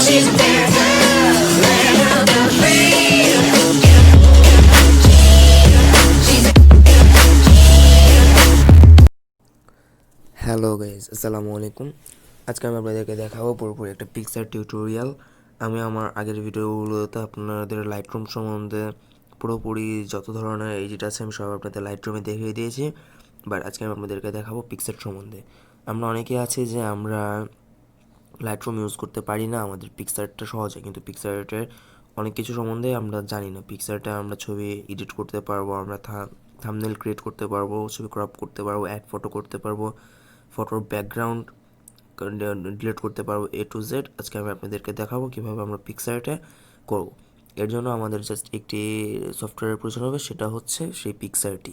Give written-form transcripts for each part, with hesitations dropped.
she's a bear girl, laying out the free. Hello guys, আসসালামু আলাইকুম। আজকে আমি আপনাদেরকে দেখাবো পুরোপুরি একটা পিকচার টিউটোরিয়াল। আমি আমার আগের ভিডিওগুলোতে আপনাদের লাইটরুম সম্বন্ধে পুরোপুরি যত ধরনের এডিট আছে আমি সব আপনাদের লাইটরুমে দেখিয়ে দিয়েছি। বাট আজকে আমি আপনাদেরকে দেখাবো পিকচার সম্বন্ধে। আমরা অনেকেই আছি যে আমরা লাইটরুম ইউজ করতে পারি না, আমাদের পিকচারটা সহজে, কিন্তু পিকচারের অনেক কিছু সম্বন্ধে আমরা জানি না। পিকচারটা আমরা ছবি এডিট করতে পারবো, আমরা থাম্বনেল ক্রিয়েট করতে পারবো, ছবি ক্রপ করতে পারবো, অ্যাড ফটো করতে পারবো, ফটোর ব্যাকগ্রাউন্ড ডিলিট করতে পারবো, এ টু জেড। আজকে আমি আপনাদেরকে দেখাবো কীভাবে আমরা পিকচারটা করব। এর জন্য আমাদের জাস্ট একটি সফটওয়্যারের প্রয়োজন হবে, সেটা হচ্ছে সেই পিকচারটি।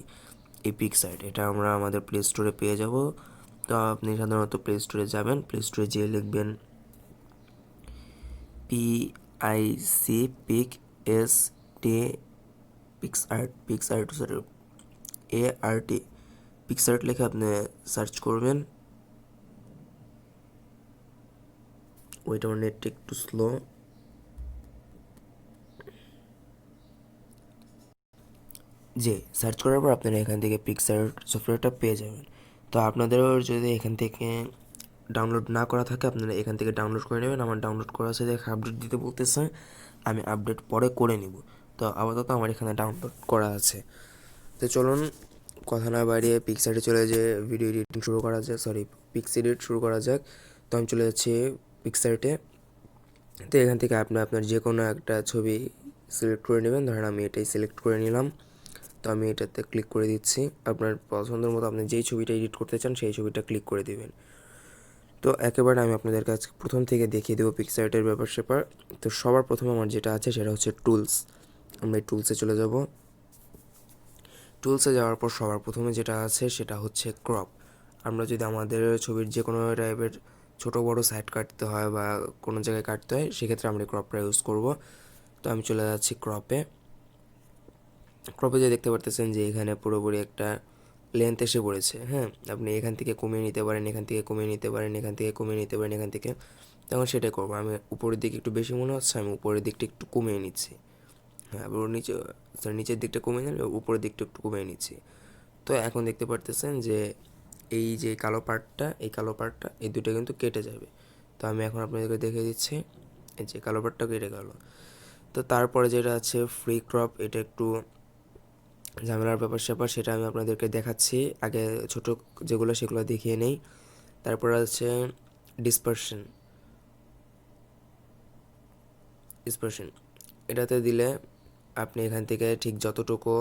এই পিকচার্ট এটা আমরা আমাদের প্লে স্টোরে পেয়ে যাব। তো আপনি সাধারণত প্লে স্টোরে যাবেন, প্লে স্টোরে যেয়ে লিখবেন PIC pick ST PicsArt ART পিকচার্ট লিখে আপনি সার্চ করবেন। ওইটা আমার নেটটা একটু স্লো। যে সার্চ করার পর আপনারা এখান থেকে পিকচার্ট সফটওয়্যারটা পেয়ে যাবেন। তো আপনাদেরও যদি এখান থেকে ডাউনলোড না করা থাকে আপনারা এখান থেকে ডাউনলোড করে নেবেন। আমার ডাউনলোড করা আছে, দেখে আপডেট দিতে বলতেছে, আমি আপডেট পরে করে নিব। তো আপাতত আমার এখানে ডাউনলোড করা আছে। তো চলুন কথা না বাড়িয়ে পিকচারে চলে যেয়ে ভিডিও এডিটিং শুরু করা যাক, পিক্স এডিট শুরু করা যাক। তো আমি চলে যাচ্ছি পিকচার্টে। তো এখান থেকে আপনি আপনার যে কোনো একটা ছবি সিলেক্ট করে নেবেন। ধরেন আমি এটাই সিলেক্ট করে নিলাম। তো আমি এটাতে ক্লিক করে দিচ্ছি। আপনার পছন্দের মতো আপনি যেই ছবিটা এডিট করতে চান সেই ছবিটা ক্লিক করে দিবেন। তো একেবারে আমি আপনাদের কাছে প্রথম থেকে দেখিয়ে দেবো পিকচার্টের ব্যাপার স্যাপার। তো সবার প্রথমে আমার যেটা আছে সেটা হচ্ছে টুলস। আমরা এই টুলসে চলে যাব। টুলসে যাওয়ার পর সবার প্রথমে যেটা আছে সেটা হচ্ছে ক্রপ। আমরা যদি আমাদের ছবির যে কোনো টাইপের ছোটো বড়ো সাইড কাটতে হয় বা কোনো জায়গায় কাটতে হয়, সেক্ষেত্রে আমরা ক্রপটা ইউজ করব। তো আমি চলে যাচ্ছি ক্রপে। ক্রপে যে দেখতে পারতেছেন যে এখানে পুরোপুরি একটা লেন্থ এসে পড়েছে। হ্যাঁ, আপনি এখান থেকে কমিয়ে নিতে পারেন, এখান থেকে কমিয়ে নিতে পারেন, এখান থেকে কমিয়ে নিতে পারেন, এখান থেকে। তখন সেটাই করবো। আমি উপরের দিকে একটু বেশি মনে হচ্ছে, আমি উপরের দিকটা একটু কমিয়ে নিচ্ছি। হ্যাঁ, আবার নিচের দিকটা কমিয়ে নিলাম, উপরের দিকটা একটু কমিয়ে নিচ্ছি। তো এখন দেখতে পারতেছেন যে এই যে কালো পার্টটা, এই দুটো কিন্তু কেটে যাবে। তো আমি এখন আপনাদেরকে দেখে দিচ্ছি, এই যে কালো পার্টটা কেটে গেল। তো তারপরে যেটা আছে ফ্রি ক্রপ, এটা একটু ঝামেলার ব্যাপার স্যাপার, সেটা আমি আপনাদেরকে দেখাচ্ছি। আগে ছোট যেগুলো সেগুলো দেখিয়ে নেই। তারপর আছে ডিসপারশন। এটাতে দিলে আপনি এখান থেকে ঠিক যতটুকু,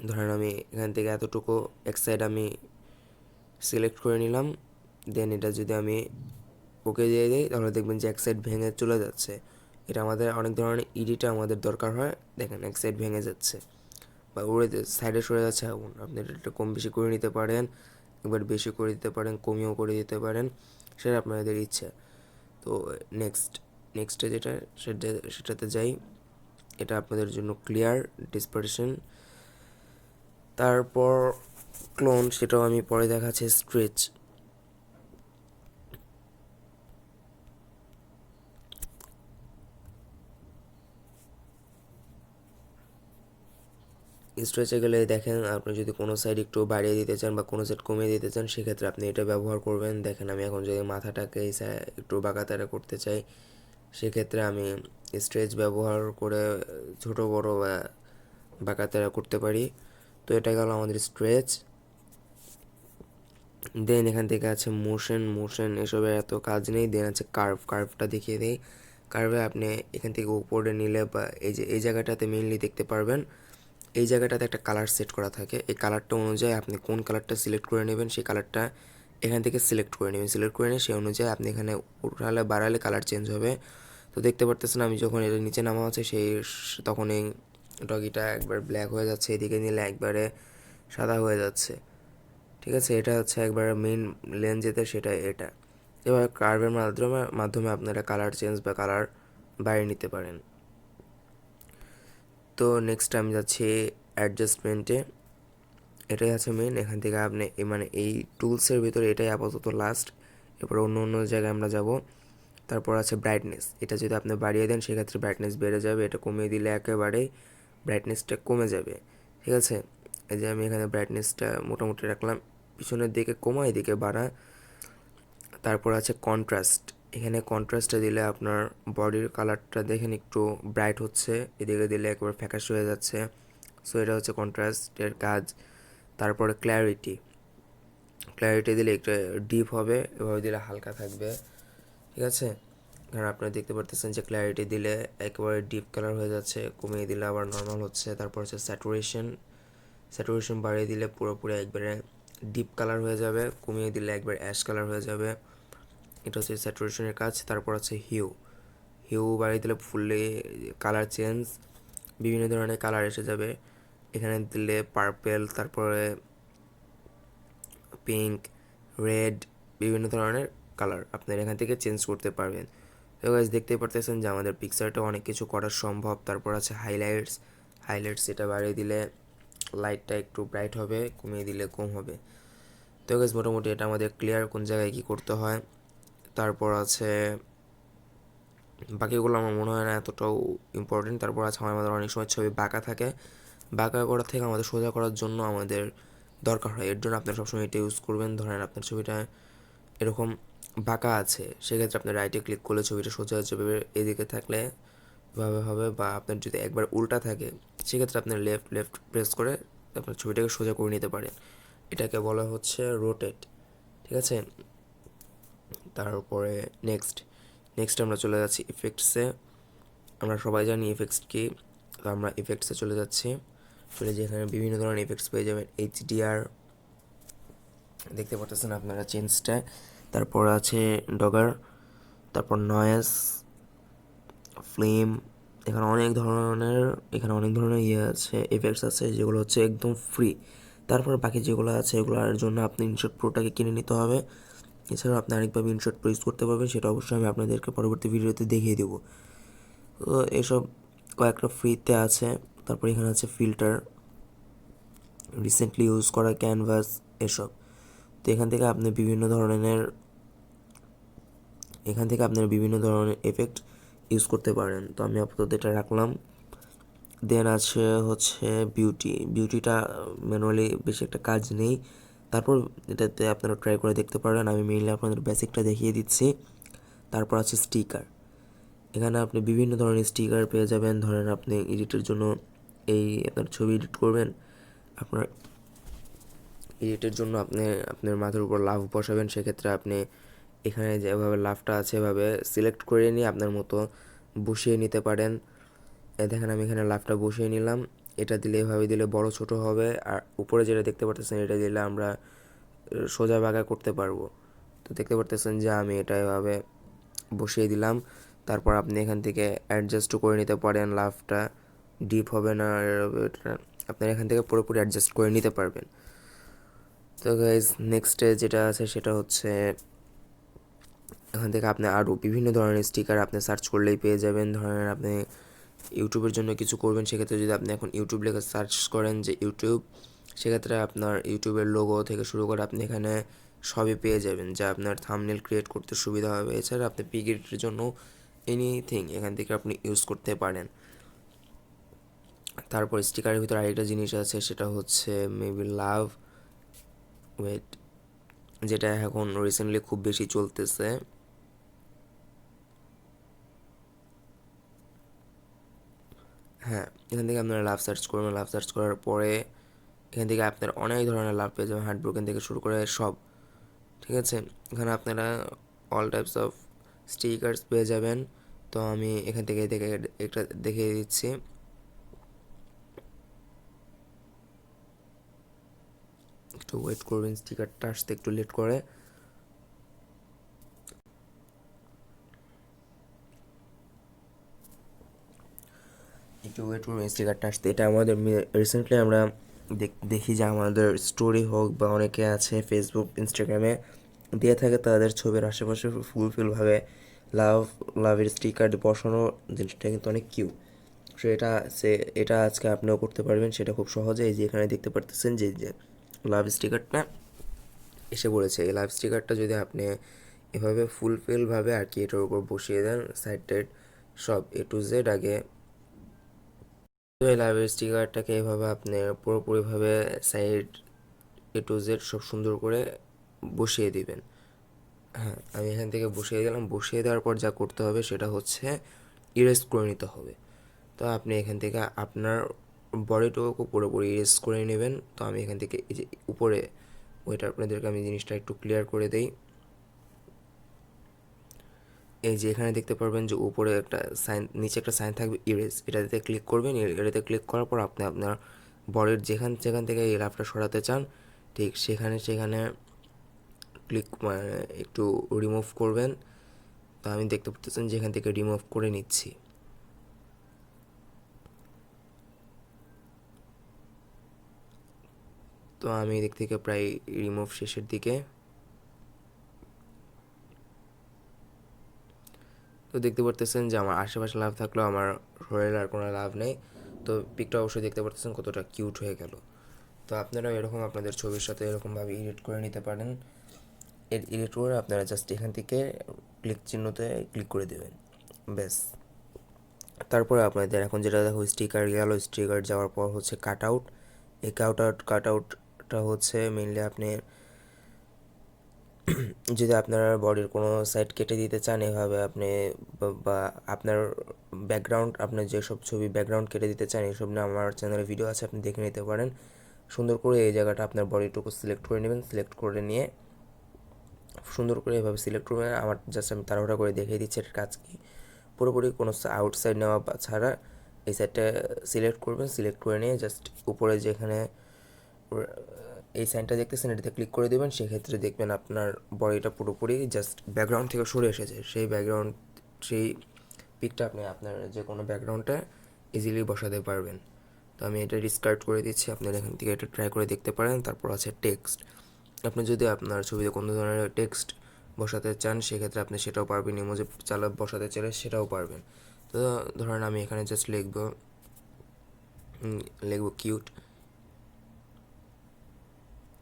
ধরেন আমি এখান থেকে এতটুকু এক সাইড আমি সিলেক্ট করে নিলাম। দেন এটা যদি আমি ওকে দিয়ে দিই তাহলে দেখবেন যে এক সাইড ভেঙে চলে যাচ্ছে। এটা আমাদের অনেক ধরনের এডিটে আমাদের দরকার হয়। দেখেন এক সাইড ভেঙে যাচ্ছে বা উড়ে সাইডে সরে যাচ্ছে আগুন। আপনি এটা কম বেশি করে নিতে পারেন, একবার বেশি করে দিতে পারেন, কমিয়েও করে দিতে পারেন, সেটা আপনাদের ইচ্ছা। তো নেক্সটে যেটা সেটাতে যাই। এটা আপনাদের জন্য ক্লিয়ার ডিসপারশন। তারপর ক্লোন, সেটাও আমি পরে দেখাচ্ছি। স্ট্রেচ স্ট্রেচে গেলে দেখেন আপনি যদি কোনো সাইড একটু বাড়িয়ে দিতে চান বা কোনো সাইড কমিয়ে দিতে চান, সেক্ষেত্রে আপনি এটা ব্যবহার করবেন। দেখেন আমি এখন যদি মাথাটাকে একটু বাঁকাতারা করতে চাই, সেক্ষেত্রে আমি স্ট্রেচ ব্যবহার করে ছোট বড় বা বাঁকাতারা করতে পারি। তো এটা গেল আমাদের স্ট্রেচ। দেন এখান থেকে আছে মোশন এসবের এত কাজ নেই। দেন আছে কার্ভটা দেখিয়ে দিই। কার্ভে আপনি এখান থেকে উপরে নিলে বা এই যে এই জায়গাটাতে মেইনলি দেখতে পারবেন, এই জায়গাটাতে একটা কালার সেট করা থাকে। এই কালারটা অনুযায়ী আপনি কোন কালারটা সিলেক্ট করে নেবেন, সেই কালারটা এখান থেকে সিলেক্ট করে নেবেন। সিলেক্ট করে নিয়ে সেই অনুযায়ী আপনি এখানে উঠালে বাড়ালে কালার চেঞ্জ হবে। তো দেখতে পারতেছেন আমি যখন এটা নিচে নামা আছে তখন এই ডগিটা একবার ব্ল্যাক হয়ে যাচ্ছে, এদিকে নিলে একবারে সাদা হয়ে যাচ্ছে। ঠিক আছে, এটা হচ্ছে একবার মেইন লেন যেতে, সেটা এটা। এবার কার্ভের মাধ্যমে আপনারা কালার চেঞ্জ বা কালার বাড়িয়ে নিতে পারেন। তো নেক্সট আমি যাচ্ছি অ্যাডজাস্টমেন্টে। এটাই আছে মেইন। এখান থেকে আপনি এই টুলসের ভিতরে এটাই আপাতত লাস্ট। এরপর অন্য জায়গায় আমরা যাব। তো তারপর আছে ব্রাইটনেস, এটা যদি আপনি বাড়িয়ে দেন সেক্ষেত্রে ব্রাইটনেস বেড়ে যাবে, এটা কমিয়ে দিলে একেবারেই ব্রাইটনেসটা কমে যাবে। ঠিক আছে, এই যে আমি এখানে ব্রাইটনেসটা মোটামুটি রাখলাম, পিছনের দিকে কমা এদিকে বাড়া। তারপর আছে কন্ট্রাস্ট, এখানে কন্ট্রাস্টটা দিলে আপনার বডির কালারটা দেখেন একটু ব্রাইট হচ্ছে, এদিকে দিলে একবার ফ্যাকাশে হয়ে যাচ্ছে। সো এটা হচ্ছে কন্ট্রাস্টের কাজ। তারপরে ক্ল্যারিটি, ক্ল্যারিটি দিলে একটু ডিপ হবে, এভাবে দিলে হালকা থাকবে। ঠিক আছে, কারণ আপনারা দেখতে পারতেছেন যে ক্ল্যারিটি দিলে একেবারে ডিপ কালার হয়ে যাচ্ছে, কমিয়ে দিলে আবার নর্মাল হচ্ছে। তারপর হচ্ছে স্যাচুরেশন, স্যাচুরেশন বাড়িয়ে দিলে পুরোপুরি একবারে ডিপ কালার হয়ে যাবে, কমিয়ে দিলে একবার অ্যাশ কালার হয়ে যাবে। এটা হচ্ছে স্যাচুরেশনের কাজ। তারপর আছে হিউ, হিউ বাড়িয়ে দিলে ফুললি কালার চেঞ্জ, বিভিন্ন ধরনের কালার এসে যাবে। এখানে দিলে পার্পেল, তারপরে পিঙ্ক, রেড, বিভিন্ন ধরনের কালার আপনারা এখান থেকে চেঞ্জ করতে পারবেন। তো গাইস দেখতেই পারতেছেন যে আমাদের পিকচারটা অনেক কিছু করা সম্ভব। তারপর আছে হাইলাইটস, হাইলাইটস এটা বাড়িয়ে দিলে লাইটটা একটু ব্রাইট হবে, কমিয়ে দিলে কম হবে। তো গাইস মোটামুটি এটা আমাদের ক্লিয়ার কোন জায়গায় কী করতে হয়। তারপর আছে বাকিগুলো আমার মনে হয় না এতটাও ইম্পর্টেন্ট। তারপর আছে আমাদের অনেক সময় ছবি বাঁকা থাকে, বাঁকা করার থেকে আমাদের সোজা করার জন্য আমাদের দরকার হয়, এর জন্য আপনার সবসময় এটা ইউজ করবেন। ধরেন আপনার ছবিটা এরকম বাঁকা আছে, সেক্ষেত্রে আপনি রাইটে ক্লিক করলে ছবিটা সোজা হয়ে যাবে, এদিকে থাকলে এভাবে হবে, বা আপনার যদি একবার উল্টা থাকে সেক্ষেত্রে আপনি লেফট লেফট প্রেস করে আপনার ছবিটাকে সোজা করে নিতে পারেন, এটাকে বলা হচ্ছে রোটেট। ঠিক আছে, তারপরে নেক্সট আমরা চলে যাচ্ছি ইফেক্টসে। আমরা সবাই জানি ইফেক্টস কি, তো আমরা ইফেক্টসে চলে যাচ্ছি। চলে যেখানে বিভিন্ন ধরনের ইফেক্টস পেয়ে যাবেন, এইচডিআর দেখতে পাচ্ছেন আপনারা চেঞ্জটা, তারপর আছে ডগার, তারপর নয়েস, ফ্লেম, এখানে অনেক ধরনের আছে এফেক্টস আছে যেগুলো হচ্ছে একদম ফ্রি। তারপর বাকি যেগুলো আছে এগুলোর জন্য আপনি ইনশট প্রোটাকে কিনে নিতে হবে। এছাড়াও আপনি আরেকভাবে ইনশট প্রো ইউজ করতে পারবেন, সেটা অবশ্যই আমি আপনাদেরকে পরবর্তী ভিডিওতে দেখিয়ে দেবো। তো এসব কয়েকটা ফ্রিতে আছে। তারপর এখানে আছে ফিল্টার, রিসেন্টলি ইউজ করা ক্যানভাস, এসব। তো এখান থেকে আপনি বিভিন্ন ধরনের এফেক্ট ইউজ করতে পারেন। তো আমি আপাতত এটা রাখলাম। দেন আছে হচ্ছে বিউটিটা ম্যানুয়ালি বেশি একটা কাজ নেই, তারপর এটাতে আপনারা ট্রাই করে দেখতে পারেন, আমি মেইনলি আপনাদের বেসিকটা দেখিয়ে দিচ্ছি। তারপর আছে স্টিকার, এখানে আপনি বিভিন্ন ধরনের স্টিকার পেয়ে যাবেন। ধরেন আপনি এডিটের জন্য আপনার ছবি এডিট করবেন, আপনার এডিটের জন্য আপনি আপনার মাথার উপর লাভ বসাবেন, সেক্ষেত্রে আপনি এখানে যেভাবে লাভটা আছে এভাবে সিলেক্ট করে নিয়ে আপনার মতো বসিয়ে নিতে পারেন। দেখেন আমি এখানে লাভটা বসিয়ে নিলাম, এটা দিলে এভাবে দিলে বড় ছোট হবে, আর উপরে যেটা দেখতে পারতেছেন এটা দিলে আমরা সোজা বাঁকা করতে পারবো। তো দেখতে পারতেছেন যে আমি এটা এভাবে বসিয়ে দিলাম। তারপর আপনি এখান থেকে অ্যাডজাস্টও করে নিতে পারেন, লাভটা ডিপ হবে না, আপনার এখান থেকে পুরোপুরি অ্যাডজাস্ট করে নিতে পারবেন। তো গাইজ নেক্সটে যেটা আছে সেটা হচ্ছে এখান থেকে আপনি আরও বিভিন্ন ধরনের স্টিকার আপনি সার্চ করলেই পেয়ে যাবেন। ধরেন আপনি ইউটিউবের জন্য কিছু করবেন, সেক্ষেত্রে যদি আপনি এখন ইউটিউব লেখা সার্চ করেন যে ইউটিউব, সেক্ষেত্রে আপনার ইউটিউবের লোগো থেকে শুরু করে আপনি এখানে সবই পেয়ে যাবেন, যা আপনার থাম্বনেল ক্রিয়েট করতে সুবিধা হবে। এছাড়া আপনি পিক এডিটের জন্য এনিথিং এখান থেকে আপনি ইউজ করতে পারেন। তারপর স্টিকারের ভিতরে আরেকটা জিনিস আছে, সেটা হচ্ছে মেবি লাভ, ওয়েট, যেটা এখন রিসেন্টলি খুব বেশি চলতেছে। হ্যাঁ, এখান থেকে আপনারা লাভ সার্চ করবেন, লাভ সার্চ করার পরে এখান থেকে আপনারা অনেক ধরনের লাভ পেয়ে যাবেন, হার্ট ব্রোকেন থেকে শুরু করে সব। ঠিক আছে, এখানে আপনারা অল টাইপস অফ স্টিকার্স পেয়ে যাবেন। তো আমি এখান থেকে একটা দেখিয়ে দিচ্ছি। একটু ওয়েট করবেন, স্টিকারটা আসতে একটু লেট করে। একটু ওয়েট করবেন স্টিকারটা আসতে। এটা আমাদের রিসেন্টলি আমরা দেখি যে আমাদের স্টোরি হোক বা অনেকে আছে ফেসবুক ইনস্টাগ্রামে দিয়ে থাকে তাদের ছবির আশেপাশে ফুলফিলভাবে লাভের স্টিকার বসানো, জিনিসটা কিন্তু অনেক কিউট। সো এটা আজকে আপনিও করতে পারবেন, সেটা খুব সহজে। এই যে এখানে দেখতে পারতেছেন যে লাভ স্টিকারটা এসে পড়েছে। এই লাভ স্টিকারটা যদি আপনি এভাবে ফুলফিলভাবে আর কি এটার উপর বসিয়ে দেন সাইড টাইড সব A to Z আগে। তো এই লাইব্রেরি স্টিকারটাকে এভাবে আপনি পুরোপুরিভাবে সাইড A to Z সব সুন্দর করে বসিয়ে দিবেন। হ্যাঁ, আমি এখান থেকে বসিয়ে দিলাম। বসিয়ে দেওয়ার পর যা করতে হবে সেটা হচ্ছে ইরেজ করে নিতে হবে। তো আপনি এখান থেকে আপনার বডিটুকু পুরোপুরি ইরেজ করে নেবেন। তো আমি এখান থেকে এই যে উপরে ওইটা আপনাদেরকে আমি জিনিসটা একটু ক্লিয়ার করে দেই। এই যে এখানে দেখতে পারবেন যে উপরে একটা সাইন, নিচে একটা সাইন থাকবে ইরেজ, এটাতে ক্লিক করবেন। এটাতে ক্লিক করার পর আপনি আপনার বডির যেখান যেখান থেকে এই লাভটা সরাতে চান ঠিক সেখানে সেখানে ক্লিক একটু রিমুভ করবেন। তো আমি দেখতে পাচ্ছেন যে এখান থেকে রিমুভ করে নিচ্ছি। তো আমি এদিক থেকে প্রায় রিমুভ শেষের দিকে। তো দেখতে পারতেছেন যে আমার আশেপাশে লাভ থাকলেও আমার শরীরে আর কোনো লাভ নেই। তো পিকটা অবশ্যই দেখতে পারতেছেন কতটা কিউট হয়ে গেল। তো আপনারাও এরকম আপনাদের ছবির সাথে এরকমভাবে এডিট করে নিতে পারেন। এডিট করে আপনারা জাস্ট এখান থেকে ক্লিক চিহ্নতে ক্লিক করে দেবেন, ব্যাস। তারপরে আপনাদের এখন যেটা দেখো স্টিকার গেল, স্টিকার যাওয়ার পর হচ্ছে কাট আউট। এই কাট আউটটা হচ্ছে মেনলি আপনি যদি আপনার বডির কোনো সাইড কেটে দিতে চান এভাবে আপনি, বা আপনার ব্যাকগ্রাউন্ড, আপনার যেসব ছবি ব্যাকগ্রাউন্ড কেটে দিতে চান এইসব নিয়ে আমার চ্যানেলে ভিডিও আছে, আপনি দেখে নিতে পারেন। সুন্দর করে এই জায়গাটা আপনার বডিটুকু সিলেক্ট করে নেবেন। সিলেক্ট করে নিয়ে সুন্দর করে এভাবে সিলেক্ট করবেন। আমার জাস্ট আমি তাড়াহুড়া করে দেখিয়ে দিচ্ছি এটার কাজ কী। পুরোপুরি কোনো আউটসাইড নেওয়া ছাড়া এই সাইডটা সিলেক্ট করবেন। সিলেক্ট করে নিয়ে জাস্ট উপরে যেখানে এই সাইনটা দেখতেছেন এটাতে ক্লিক করে দেবেন। সেক্ষেত্রে দেখবেন আপনার বডিটা পুরোপুরি জাস্ট ব্যাকগ্রাউন্ড থেকে সরে এসেছে। সেই পিকটা আপনি আপনার যে কোনো ব্যাকগ্রাউন্ডে ইজিলি বসাতে পারবেন। তো আমি এটা ডিসকার্ড করে দিচ্ছি, আপনারা এখান থেকে এটা ট্রাই করে দেখতে পারেন। তারপর আছে টেক্সট। আপনি যদি আপনার ছবিতে কোনো ধরনের টেক্সট বসাতে চান সেক্ষেত্রে আপনি সেটাও পারবেন। ইমোজি বসাতে চাইলে সেটাও পারবেন। তো ধরেন আমি এখানে জাস্ট লিখব কিউট।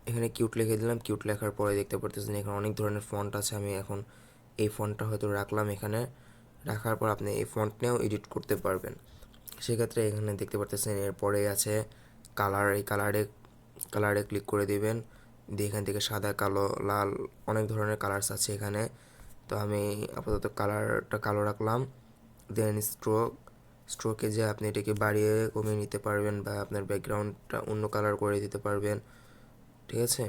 এখানে কিউট লিখে দিলাম। কিউট লেখার পরে দেখতে পারতেছেন এখানে অনেক ধরনের ফন্ট আছে। আমি এখন এই ফন্টটা হয়তো রাখলাম এখানে। রাখার পর আপনি এই ফন্ট নিয়েও এডিট করতে পারবেন। সেক্ষেত্রে এখানে দেখতে পারতেছেন এরপরে আছে কালার। এই কালারে ক্লিক করে দিবেন। দিয়ে এখান থেকে সাদা, কালো, লাল অনেক ধরনের কালার্স আছে এখানে। তো আমি আপাতত কালারটা কালো রাখলাম। দেন স্ট্রোকে যে আপনি এটাকে বাড়িয়ে কমিয়ে নিতে পারবেন বা আপনার ব্যাকগ্রাউন্ডটা অন্য কালার করে দিতে পারবেন, ঠিক আছে।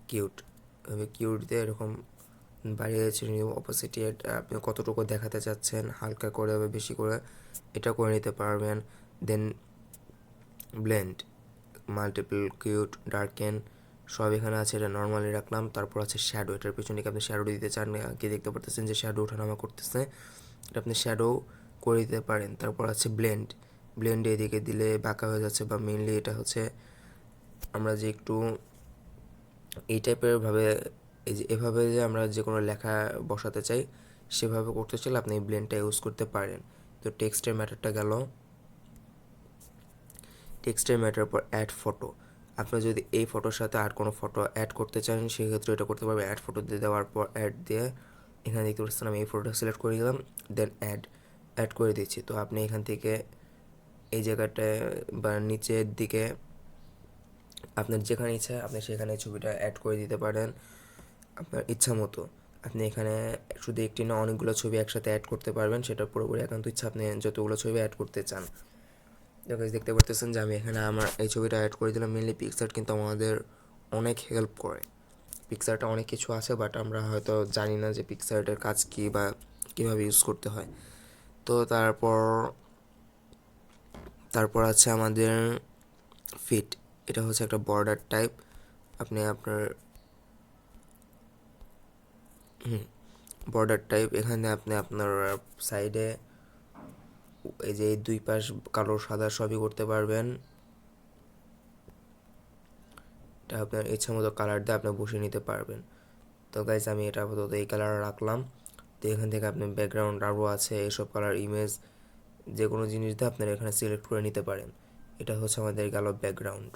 কিউট, তবে কিউট দিয়ে এরকম বাড়িয়ে নিউ অপোসিটি আপনি কতটুকু দেখাতে চাচ্ছেন, হালকা করে বা বেশি করে এটা করে নিতে পারবেন। দেন ব্লেন্ড, মাল্টিপল, কিউট, ডার্কেন সব এখানে আছে। এটা নর্মালি রাখলাম। তারপর আছে শ্যাডো। এটার পিছনে কি আপনি শ্যাডো দিতে চান কি দেখতে পারতেছেন যে শ্যাডো ওঠানামা করতেছে, এটা আপনি শ্যাডো করে দিতে পারেন। তারপর আছে ব্লেন্ড এদিকে দিলে বাঁকা হয়ে যাচ্ছে, বা মেনলি এটা হচ্ছে আমরা যে একটু এই টাইপের ভাবে, এই যে এভাবে যে আমরা যে কোনো লেখা বসাতে চাই সেভাবে করতে চাইলে আপনি এই ব্লেন্ডটা ইউজ করতে পারেন। তো টেক্সটের ম্যাটারটা গেল। টেক্সটের ম্যাটার পর অ্যাড ফটো। আপনার যদি এই ফটোর সাথে আর কোনো ফটো অ্যাড করতে চান সেক্ষেত্রে এটা করতে পারবেন। অ্যাড ফটো দিয়ে দেওয়ার পর অ্যাড দিয়ে এখানে দেখতে পাচ্ছেন আমি এই ফটোটা সিলেক্ট করে দিলাম। দেন অ্যাড করে দিচ্ছি। তো আপনি এখান থেকে এই জায়গাটায় বা নিচের দিকে আপনার যেখানে ইচ্ছা আপনি সেখানে ছবিটা অ্যাড করে দিতে পারেন আপনার ইচ্ছা মতো। আপনি এখানে শুধু একটি না অনেকগুলো ছবি একসাথে অ্যাড করতে পারবেন, সেটা পুরোপুরি একান্ত ইচ্ছা, আপনি যতগুলো ছবি অ্যাড করতে চান। দেখতে পারতেছেন যে আমি এখানে আমার এই ছবিটা অ্যাড করে দিলাম। মেনলি পিকচার্ট কিন্তু আমাদের অনেক হেল্প করে। পিকচারটা অনেক কিছু আছে বাট আমরা হয়তো জানি না যে পিকচার্টের কাজ কী বা কীভাবে ইউজ করতে হয়। তো তারপর আছে আমাদের ফিট। এটা হচ্ছে একটা বর্ডার টাইপ। আপনি আপনার বর্ডার টাইপ এখানে আপনি আপনার সাইডে এই যে দুই পাশ কালো সাদা সবই করতে পারবেন। এটা আপনার ইচ্ছা মতো কালার দিয়ে আপনি বসিয়ে নিতে পারবেন। তো গাইজ আমি এটা আপাতত এই কালার রাখলাম। তো এখান থেকে আপনি ব্যাকগ্রাউন্ড আরও আছে এসব কালার, ইমেজ যে কোনো জিনিস দিয়ে আপনারা এখানে সিলেক্ট করে নিতে পারেন। এটা হচ্ছে আমাদের গেল ব্যাকগ্রাউন্ড।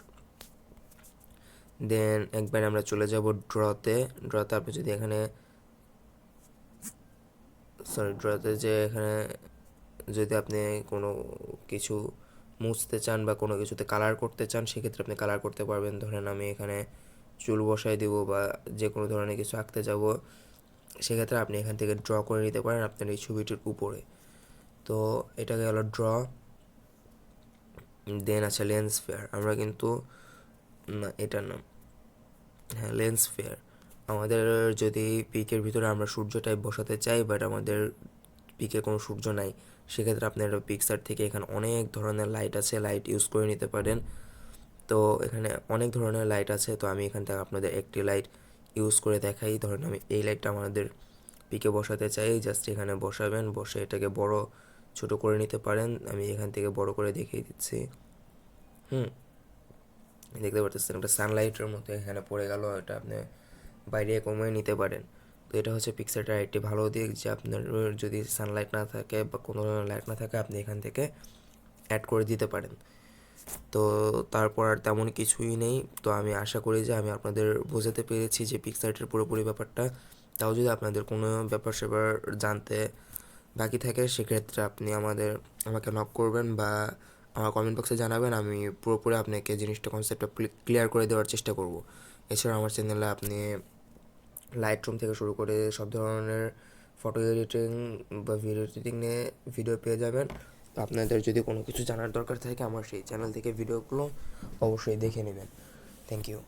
দেন একবার আমরা চলে যাব ড্রতে। আপনি যদি এখানে ড্রতে যে এখানে যদি আপনি কোনো কিছু মুছতে চান বা কোনো কিছুতে কালার করতে চান, সেক্ষেত্রে আপনি কালার করতে পারবেন। ধরেন আমি এখানে চুল বসাই দিব বা যে কোনো ধরনের কিছু আঁকতে যাব, সেক্ষেত্রে আপনি এখান থেকে ড্র করে নিতে পারেন আপনার এই ছবিটির উপরে। তো এটাকে হলো ড্র। দেন আছে লেন্স ফেয়ার। আমরা কিন্তু না, এটা না, হ্যাঁ লেন্স ফেয়ার। আমাদের যদি পিকের ভিতরে আমরা সূর্য টাইপ বসাতে চাই, বাট আমাদের পিকে কোনো সূর্য নাই, সেক্ষেত্রে আপনারা পিকসার থেকে এখানে অনেক ধরনের লাইট আছে, লাইট ইউজ করে নিতে পারেন। তো এখানে অনেক ধরনের লাইট আছে, তো আমি এখান থেকে আপনাদের একটি লাইট ইউজ করে দেখাই। ধরেন আমি এই লাইটটা আমাদের পিকে বসাতে চাই, জাস্ট এখানে বসাবেন, বসে এটাকে বড় ছোট করে নিতে পারেন। আমি এখান থেকে বড় করে দেখিয়ে দিচ্ছি। দেখতে পাচ্ছেন একটা সানলাইটের মতো এখানে পড়ে গেল, এটা আপনি বাইরে কমিয়ে নিতে পারেন। তো এটা হচ্ছে পিক্সারটার একটি ভালো দিক, যে আপনার যদি সানলাইট না থাকে বা কোনো ধরনের লাইট না থাকে, আপনি এখান থেকে অ্যাড করে দিতে পারেন। তো তারপর আর তেমন কিছুই নেই। তো আমি আশা করি যে আমি আপনাদের বোঝাতে পেরেছি যে পিক্সার্টের পুরোপুরি ব্যাপারটা। তাও যদি আপনাদের কোনো ব্যাপার স্যাপার জানতে বাকি থাকে, সেক্ষেত্রে আপনি আমাকে নক করবেন বা আমার কমেন্ট বক্সে জানাবেন। আমি পুরোপুরি আপনাকে জিনিসটা কনসেপ্টটা ক্লিয়ার করে দেওয়ার চেষ্টা করব। এছাড়া আমার চ্যানেলে আপনি লাইট রুম থেকে শুরু করে সব ধরনের ফটো এডিটিং বা ভিডিও এডিটিং নিয়ে ভিডিও পেয়ে যাবেন। তো আপনাদের যদি কোনো কিছু জানার দরকার থাকে, আমার সেই চ্যানেল থেকে ভিডিওগুলো অবশ্যই দেখে নেবেন। Thank you.